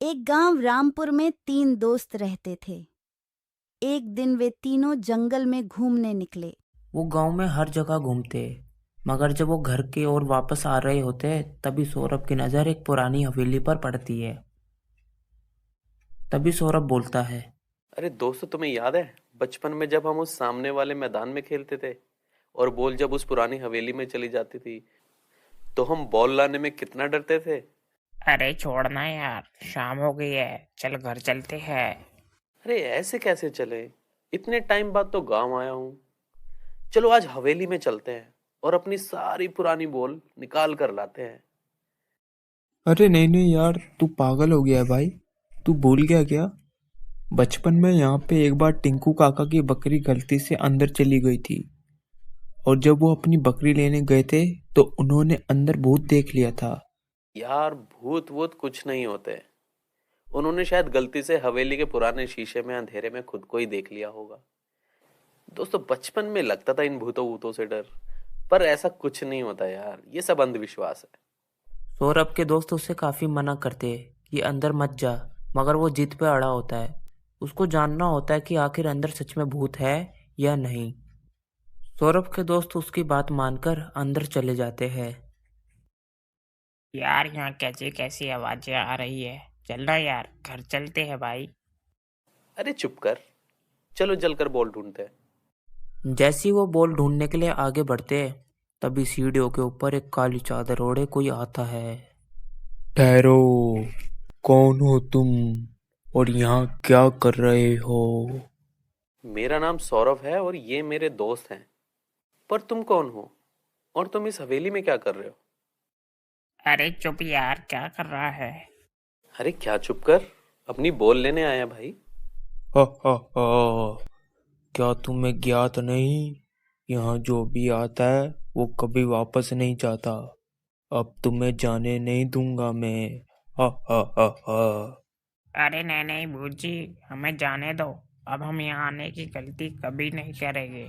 एक गांव रामपुर में 3 दोस्त रहते थे। एक दिन वे तीनों जंगल में घूमने निकले। वो गांव में हर जगह घूमते, मगर जब वो घर की ओर वापस आ रहे होते तभी सौरभ की नज़र एक पुरानी हवेली पर पड़ती है। तभी सौरभ बोलता है। अरे दोस्तों, तुम्हें याद है बचपन में जब हम उस सामने वाले मैदान में खेलते थे और बॉल जब उस पुरानी हवेली में चली जाती थी तो हम बॉल लाने में कितना डरते थे। अरे छोड़ना यार, शाम हो गई है, चल घर चलते हैं। अरे ऐसे कैसे चले, इतने टाइम बाद तो गांव आया हूँ। चलो आज हवेली में चलते हैं और अपनी सारी पुरानी बॉल निकाल कर लाते हैं। अरे नहीं नहीं यार, तू पागल हो गया है भाई। तू भूल गया क्या? बचपन में यहाँ पे एक बार टिंकू काका की बकरी गलती से अंदर चली गई थी, और जब वो अपनी बकरी लेने गए थे तो उन्होंने अंदर भूत देख लिया था। यार भूत वूत कुछ नहीं होते, उन्होंने शायद गलती से हवेली के पुराने शीशे में अंधेरे में खुद को ही देख लिया होगा। दोस्तों बचपन में लगता था इन भूतों वूतों से डर, पर ऐसा कुछ नहीं होता यार, ये सब अंधविश्वास है। सौरभ के दोस्त उसे काफ़ी मना करते कि अंदर मत जा, मगर वो जिद पे अड़ा होता है। उसको जानना होता है कि आखिर अंदर सच में भूत है या नहीं। सौरभ के दोस्त उसकी बात मानकर अंदर चले जाते हैं। यार यहाँ कैसी कैसी आवाजें आ रही है, चलना यार, घर चलते हैं भाई। अरे चुप कर, चलो जलकर बॉल ढूंढते हैं। जैसे ही वो बॉल ढूंढने के लिए आगे बढ़ते तभी सीढ़ियों के ऊपर एक काली चादर ओढ़े कोई आता है। ठहरो, कौन हो तुम और यहाँ क्या कर रहे हो? मेरा नाम सौरभ है और ये मेरे दोस्त हैं। पर तुम कौन हो और तुम इस हवेली में क्या कर रहे हो? अरे चुप यार, क्या कर रहा है? अरे क्या चुप कर, अपनी बॉल लेने आया भाई। हा हा हा, क्या तुम्हें ज्ञात नहीं? यहाँ जो भी आता है वो कभी वापस नहीं जाता। अब तुम्हें जाने नहीं दूंगा मैं। हा हा हा हा। अरे नहीं नहीं भूत जी, हमें जाने दो। अब हम यहाँ आने की गलती कभी नहीं करेंगे।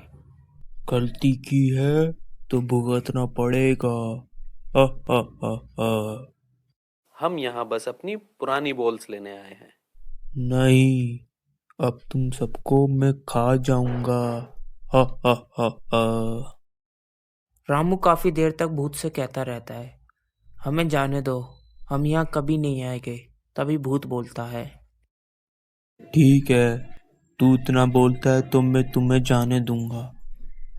गलती की है तो भुगतना पड़ेगा। हा हा हा हा। हम यहाँ बस अपनी पुरानी बॉल्स लेने आए हैं। नहीं, अब तुम सबको मैं खा जाऊंगा। हा हा हा हा। रामू काफी देर तक भूत से कहता रहता है, हमें जाने दो, हम यहाँ कभी नहीं आएंगे। तभी भूत बोलता है। ठीक है, तू इतना बोलता है तो मैं तुम्हें जाने दूंगा,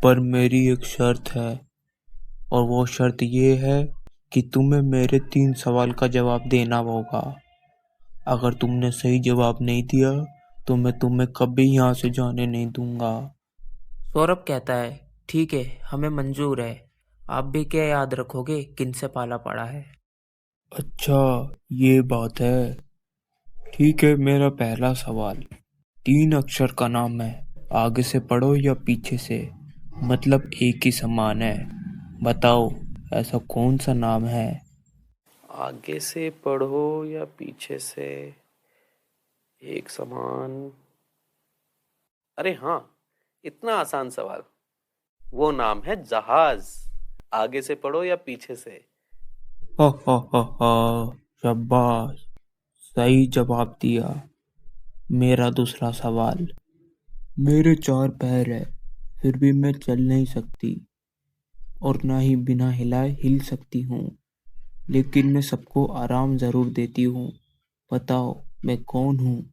पर मेरी एक शर्त है, और वो शर्त ये है कि तुम्हें मेरे 3 सवाल का जवाब देना होगा। अगर तुमने सही जवाब नहीं दिया तो मैं तुम्हें कभी यहाँ से जाने नहीं दूंगा। सौरभ कहता है, ठीक है, हमें मंजूर है। आप भी क्या याद रखोगे किनसे पाला पड़ा है? अच्छा, ये बात है। ठीक है, मेरा पहला सवाल। 3 अक्षर का नाम है, आगे से पढ़ो या पीछे से, मतलब एक ही समान है। बताओ, ऐसा कौन सा नाम है? आगे से पढ़ो या पीछे से, एक समान। अरे हाँ, इतना आसान सवाल। वो नाम है जहाज। आगे से पढ़ो या पीछे से। हा हा हा हा, शाबाश, सही जवाब दिया। मेरा दूसरा सवाल। मेरे 4 पैर है, फिर भी मैं चल नहीं सकती, और ना ही बिना हिलाए हिल सकती हूँ, लेकिन मैं सबको आराम जरूर देती हूँ। बताओ, मैं कौन हूँ?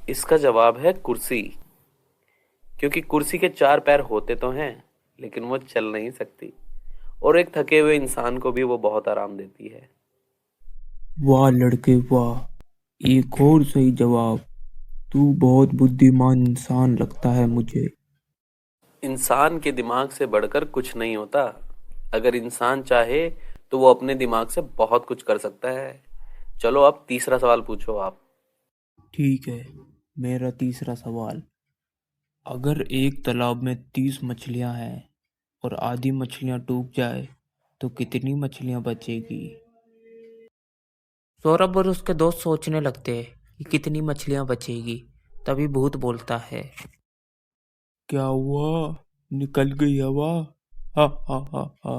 इसका जवाब है कुर्सी, क्योंकि कुर्सी के 4 पैर होते तो हैं लेकिन वो चल नहीं सकती, और एक थके हुए इंसान को भी वो बहुत आराम देती है। वाह लड़के वाह, एक और सही जवाब। तू बहुत बुद्धिमान इंसान लगता है मुझे। इंसान के दिमाग से बढ़कर कुछ नहीं होता। अगर इंसान चाहे तो वो अपने दिमाग से बहुत कुछ कर सकता है। चलो अब तीसरा सवाल पूछो आप। ठीक है, मेरा तीसरा सवाल। अगर एक तालाब में 30 मछलियां हैं और आधी मछलियां डूब जाए तो कितनी मछलियां बचेगी? सौरभ और उसके दोस्त सोचने लगते हैं कि कितनी मछलियां बचेगी। तभी भूत बोलता है। क्या हुआ? निकल गई हवा? हा हा हा हा।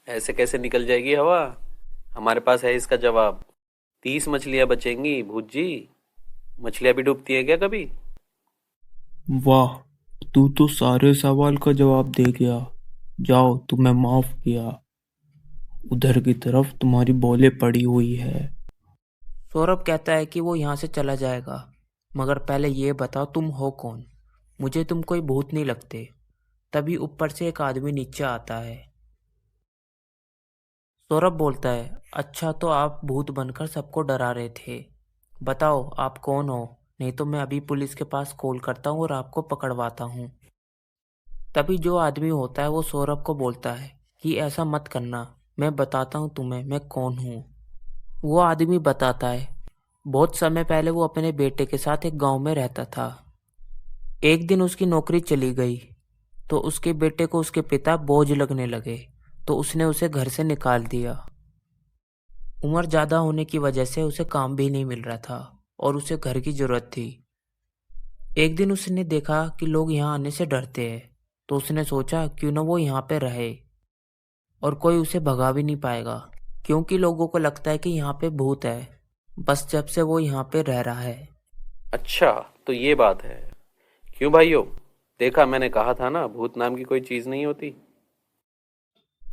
ऐसे कैसे निकल जाएगी हवा, हमारे पास है इसका जवाब। 30 मछलियां बचेंगी भूत जी। मछलियां भी डूबती हैं क्या कभी? वाह, तू तो सारे सवाल का जवाब दे गया। जाओ, तुम्हें माफ किया। उधर की तरफ तुम्हारी बॉलें पड़ी हुई है। सौरभ कहता है कि वो यहाँ से चला जाएगा, मगर पहले ये बताओ तुम हो कौन? मुझे तुम कोई भूत नहीं लगते। तभी ऊपर से एक आदमी नीचे आता है। सौरभ बोलता है, अच्छा तो आप भूत बनकर सबको डरा रहे थे। बताओ आप कौन हो, नहीं तो मैं अभी पुलिस के पास कॉल करता हूँ और आपको पकड़वाता हूँ। तभी जो आदमी होता है वो सौरभ को बोलता है कि ऐसा मत करना, मैं बताता हूँ तुम्हें मैं कौन हूँ। वो आदमी बताता है, बहुत समय पहले वो अपने बेटे के साथ एक गांव में रहता था। एक दिन उसकी नौकरी चली गई तो उसके बेटे को उसके पिता बोझ लगने लगे, तो उसने उसे घर से निकाल दिया। उम्र ज़्यादा होने की वजह से उसे काम भी नहीं मिल रहा था और उसे घर की ज़रूरत थी। एक दिन उसने देखा कि लोग यहाँ आने से डरते हैं, तो उसने सोचा क्यों ना वो यहाँ पे रहे और कोई उसे भगा भी नहीं पाएगा, क्योंकि लोगों को लगता है कि यहाँ पे भूत है, बस जब से वो यहाँ पे रह रहा है। अच्छा तो ये बात है। क्यों भाइयों, देखा मैंने कहा था ना, भूत नाम की कोई चीज नहीं होती।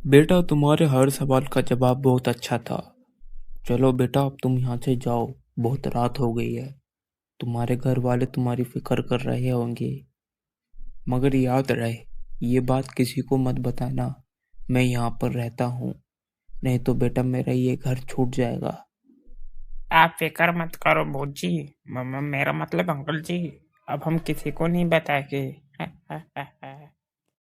बेटा, तुम्हारे हर सवाल का जवाब बहुत अच्छा था। चलो बेटा, अब तुम यहाँ से जाओ, बहुत रात हो गई है। तुम्हारे घर वाले तुम्हारी फिक्र कर रहे होंगे। मगर याद रहे, ये बात किसी को मत बताना मैं यहाँ पर रहता हूँ, नहीं तो बेटा मेरा ये घर छूट जाएगा। आप फिक्र मत करो भूत जी। मेरा मतलब अंकल जी, अब हम किसी को नहीं बताएंगे।